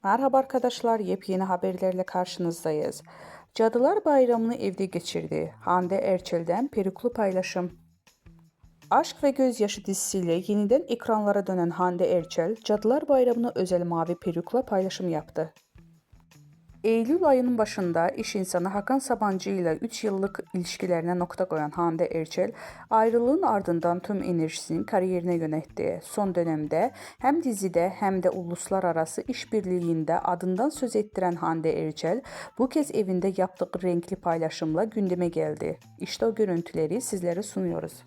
Merhaba arkadaşlar, yepyeni haberlerle karşınızdayız. Cadılar Bayramı'nı evde geçirdi. Hande Erçel'den peruklu paylaşım. Aşk ve Gözyaşı dizisiyle yeniden ekranlara dönen Hande Erçel, Cadılar Bayramı'nı özel mavi perukla paylaşım yaptı. Eylül ayının başında iş insanı Hakan Sabancı ile 3 yıllık ilişkilerine nokta koyan Hande Erçel, ayrılığın ardından tüm enerjisini kariyerine yöneltti. Son dönemde hem dizide hem de uluslararası işbirliğinde adından söz ettiren Hande Erçel, bu kez evinde yaptığı renkli paylaşımla gündeme geldi. İşte o görüntüleri sizlere sunuyoruz.